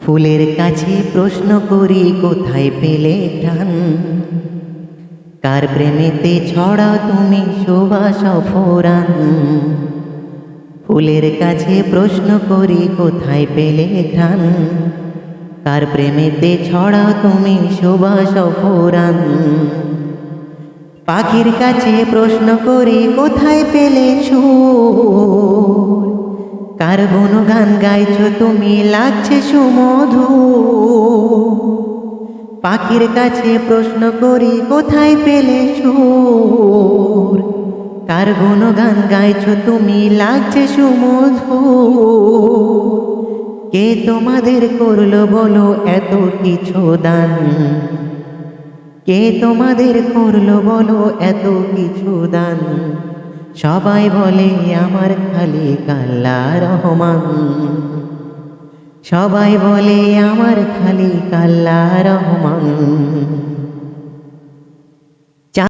ফুলের কাছে প্রশ্ন করি কোথায় পেলে ঘ্রাণ, কার প্রেমেতে ছড়া তুমি সুবাস অফুরান। ফুলের কাছে প্রশ্ন করি কোথায় পেলে ঘ্রাণ, কার প্রেমেতে ছড়া তুমি সুবাস অফুরান। পাখির কাছে প্রশ্ন করি কোথায় পেলে সুর, কার গুণগান গাইছো তুমি লাগছে সুমধুর। পাখির কাছে প্রশ্ন করি কোথায় পেলে সুর, কার গুণগান গাইছো তুমি লাগছে সুমধুর। কে তোমাদের করলো বলো এত কিছু দান, কে তোমাদের করলো বলো এত কিছু দান। সবাই বলে আমার খালিক আল্লাহ রহমান, সবাই বলে আমার খালিক আল্লাহ রহমান।